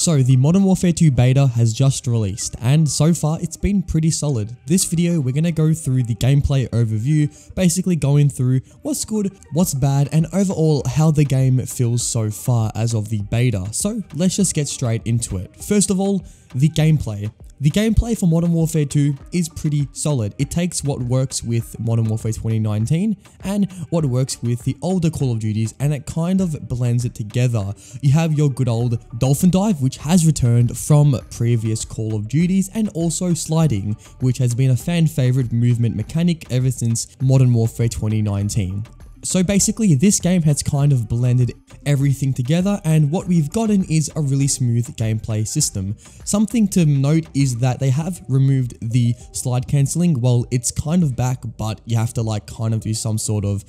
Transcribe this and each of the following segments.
So the Modern Warfare 2 beta has just released, and so far it's been pretty solid. This video we're gonna go through the gameplay overview, basically going through what's good, what's bad, and overall how the game feels so far as of the beta. So let's just get straight into it. First of all, the gameplay. The gameplay for Modern Warfare 2 is pretty solid. It takes what works with Modern Warfare 2019 and what works with the older Call of Duties, and it kind of blends it together. You have your good old Dolphin Dive, which has returned from previous Call of Duties, and also sliding, which has been a fan favorite movement mechanic ever since Modern Warfare 2019. So basically this game has kind of blended everything together, and what we've gotten is a really smooth gameplay system. Something to note is that they have removed the slide cancelling. Well, it's kind of back, but you have to like kind of do some sort of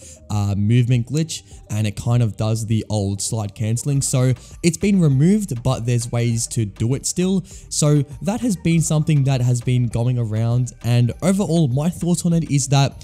movement glitch, and it kind of does the old slide cancelling. So it's been removed, but there's ways to do it still. So that has been something that has been going around, and overall my thoughts on it is that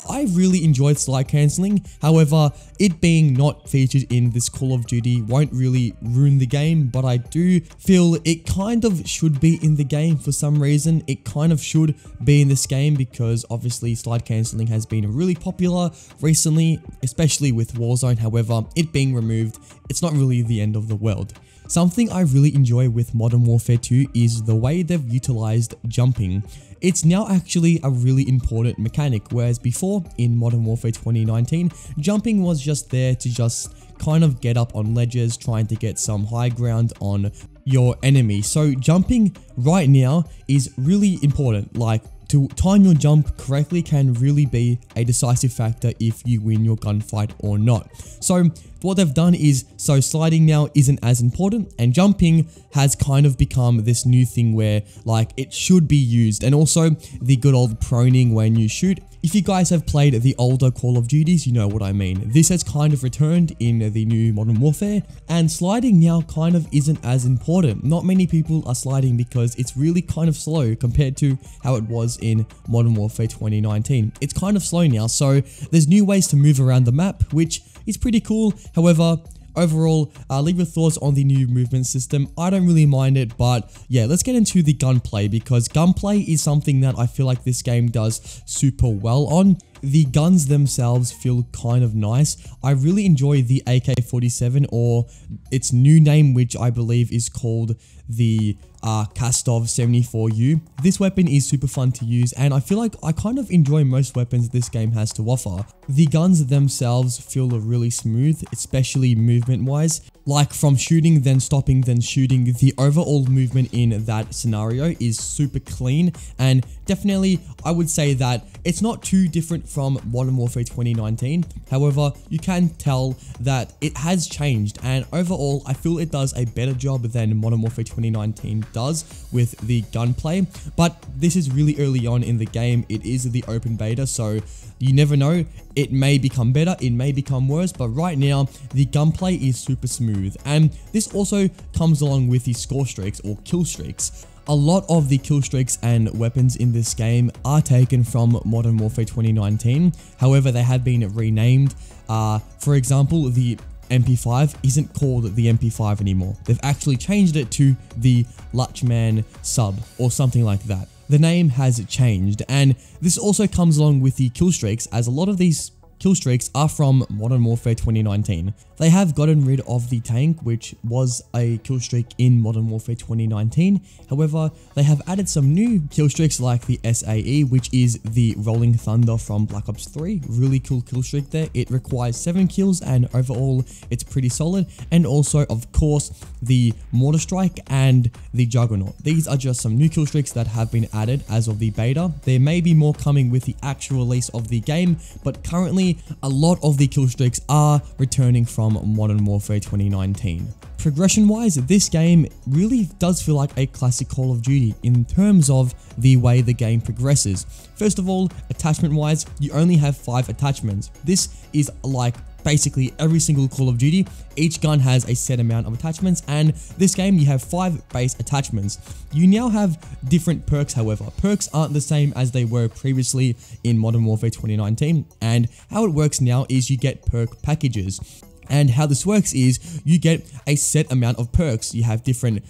I really enjoyed slide cancelling. However, it being not featured in this Call of Duty won't really ruin the game, but I do feel it kind of should be in the game for some reason. It kind of should be in this game because obviously slide cancelling has been really popular recently, especially with Warzone. However, it being removed, it's not really the end of the world. Something I really enjoy with Modern Warfare 2 is the way they've utilized jumping. It's now actually a really important mechanic, whereas before in Modern Warfare 2019, jumping was just there to just kind of get up on ledges, trying to get some high ground on your enemy. So jumping right now is really important. Like, to time your jump correctly can really be a decisive factor if you win your gunfight or not. So what they've done is, so sliding now isn't as important, and jumping has kind of become this new thing where like it should be used. And also the good old proning when you shoot. If you guys have played the older Call of Duties, you know what I mean. This has kind of returned in the new Modern Warfare, and sliding now kind of isn't as important. Not many people are sliding because it's really kind of slow compared to how it was in Modern Warfare 2019. It's kind of slow now, so there's new ways to move around the map, which is pretty cool. However, overall, leave your thoughts on the new movement system. I don't really mind it, but yeah, let's get into the gunplay, because gunplay is something that I feel like this game does super well on. The guns themselves feel kind of nice. I really enjoy the AK-47, or its new name, which I believe is called the Kastov 74U. This weapon is super fun to use, and I feel like I kind of enjoy most weapons this game has to offer. The guns themselves feel really smooth, especially movement wise. Like from shooting, then stopping, then shooting, the overall movement in that scenario is super clean, and definitely I would say that it's not too different from Modern Warfare 2019. However, you can tell that it has changed, and overall I feel it does a better job than Modern Warfare 2019 does with the gunplay. But this is really early on in the game. It is the open beta, so you never know, it may become better, it may become worse, but right now the gunplay is super smooth. And this also comes along with the score streaks or kill streaks. A lot of the kill streaks and weapons in this game are taken from Modern Warfare 2019. However, they have been renamed. For example, the MP5 isn't called the MP5 anymore. They've actually changed it to the Lachman sub or something like that. The name has changed, and this also comes along with the kill streaks, as a lot of these kill streaks are from Modern Warfare 2019. They have gotten rid of the tank, which was a kill streak in Modern Warfare 2019. However, they have added some new kill streaks like the SAE, which is the Rolling Thunder from Black Ops 3. Really cool kill streak there. It requires 7 kills, and overall it's pretty solid. And also, of course, the Mortar Strike and the Juggernaut. These are just some new kill streaks that have been added as of the beta. There may be more coming with the actual release of the game, but currently a lot of the kill streaks are returning from Modern Warfare 2019. Progression wise, this game really does feel like a classic Call of Duty in terms of the way the game progresses. First of all, attachment wise, you only have 5 attachments. This is like basically every single Call of Duty. Each gun has a set amount of attachments, and this game you have 5 base attachments. You now have different perks, however. Perks aren't the same as they were previously in Modern Warfare 2019, and how it works now is you get perk packages. And how this works is you get a set amount of perks. You have different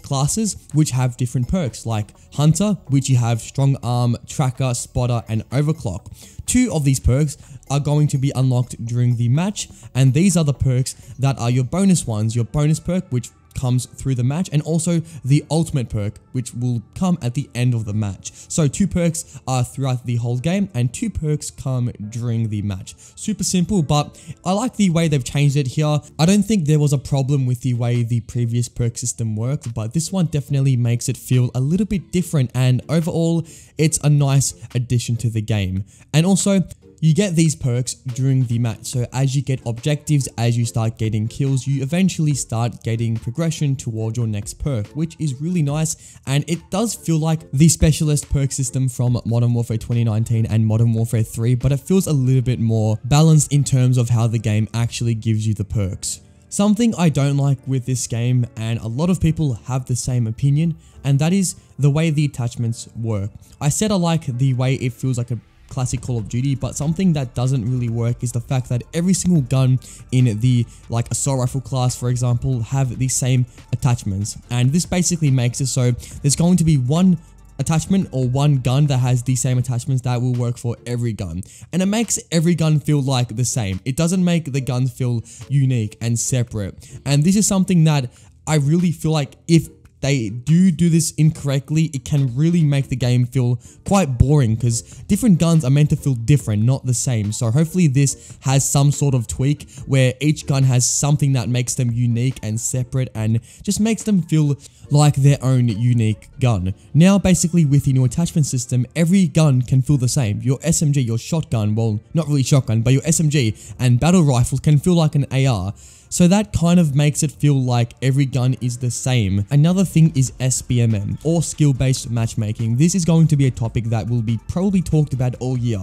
classes which have different perks, like Hunter, which you have Strong Arm, Tracker, Spotter, and Overclock. 2 of these perks are going to be unlocked during the match, and these are the perks that are your bonus ones. Your bonus perk, which comes through the match, and also the ultimate perk, which will come at the end of the match. So 2 perks are throughout the whole game, and 2 perks come during the match. Super simple, but I like the way they've changed it here. I don't think there was a problem with the way the previous perk system worked, but this one definitely makes it feel a little bit different, and overall, it's a nice addition to the game. And also, you get these perks during the match, so as you get objectives, as you start getting kills, you eventually start getting progression towards your next perk, which is really nice, and it does feel like the specialist perk system from Modern Warfare 2019 and Modern Warfare 3, but it feels a little bit more balanced in terms of how the game actually gives you the perks. Something I don't like with this game, and a lot of people have the same opinion, and that is the way the attachments work. I said I like the way it feels like a classic Call of Duty, but something that doesn't really work is the fact that every single gun in the assault rifle class, for example, have the same attachments, and this basically makes it so there's going to be one attachment or one gun that has the same attachments that will work for every gun, and it makes every gun feel like the same. It doesn't make the guns feel unique and separate, and this is something that I really feel like if they do this incorrectly, it can really make the game feel quite boring, because different guns are meant to feel different, not the same. So hopefully this has some sort of tweak where each gun has something that makes them unique and separate and just makes them feel like their own unique gun. Now basically with the new attachment system, every gun can feel the same. Your SMG, your shotgun, well not really shotgun, but your SMG and battle rifle can feel like an AR. So that kind of makes it feel like every gun is the same. Another thing is SBMM, or skill-based matchmaking. This is going to be a topic that will be probably talked about all year,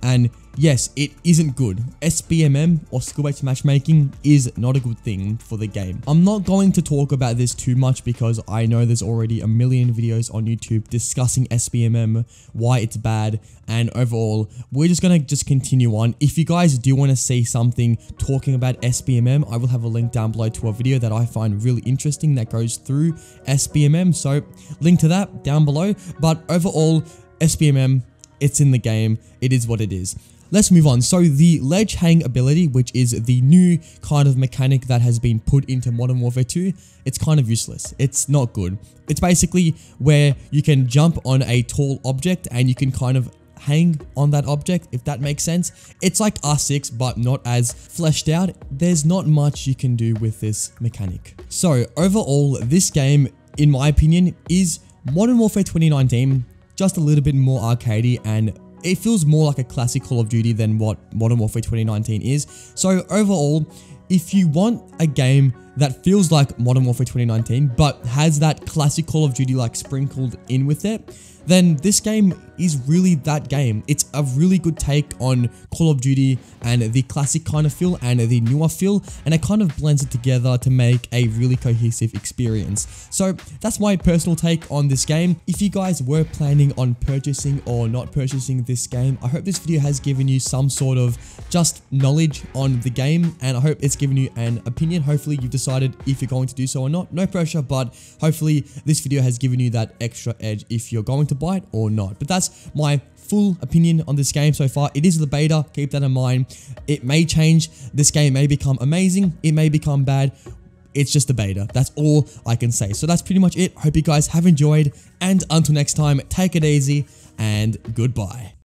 and yes, it isn't good. SBMM, or skill-based matchmaking, is not a good thing for the game. I'm not going to talk about this too much because I know there's already a million videos on YouTube discussing SBMM, why it's bad, and overall, we're just gonna continue on. If you guys do want to see something talking about SBMM, I will have a link down below to a video that I find really interesting that goes through SBMM, so link to that down below. But overall, SBMM, it's in the game, it is what it is. Let's move on. So the ledge hang ability, which is the new kind of mechanic that has been put into Modern Warfare 2, it's kind of useless. It's not good. It's basically where you can jump on a tall object and you can kind of hang on that object, if that makes sense. It's like R6, but not as fleshed out. There's not much you can do with this mechanic. So overall, this game, in my opinion, is Modern Warfare 2019, just a little bit more arcadey, and it feels more like a classic Call of Duty than what Modern Warfare 2019 is. So overall, if you want a game that feels like Modern Warfare 2019, but has that classic Call of Duty sprinkled in with it, then this game is really that game. It's a really good take on Call of Duty and the classic kind of feel and the newer feel, and it kind of blends it together to make a really cohesive experience. So that's my personal take on this game. If you guys were planning on purchasing or not purchasing this game, I hope this video has given you some sort of just knowledge on the game, and I hope it's given you an opinion. Hopefully you've decided if you're going to do so or not. No pressure, but hopefully this video has given you that extra edge if you're going to buy it or not. But that's my full opinion on this game so far. It is the beta, keep that in mind. It may change. This game may become amazing, it may become bad. It's just the beta. That's all I can say. So that's pretty much it. Hope you guys have enjoyed, and until next time, take it easy and goodbye.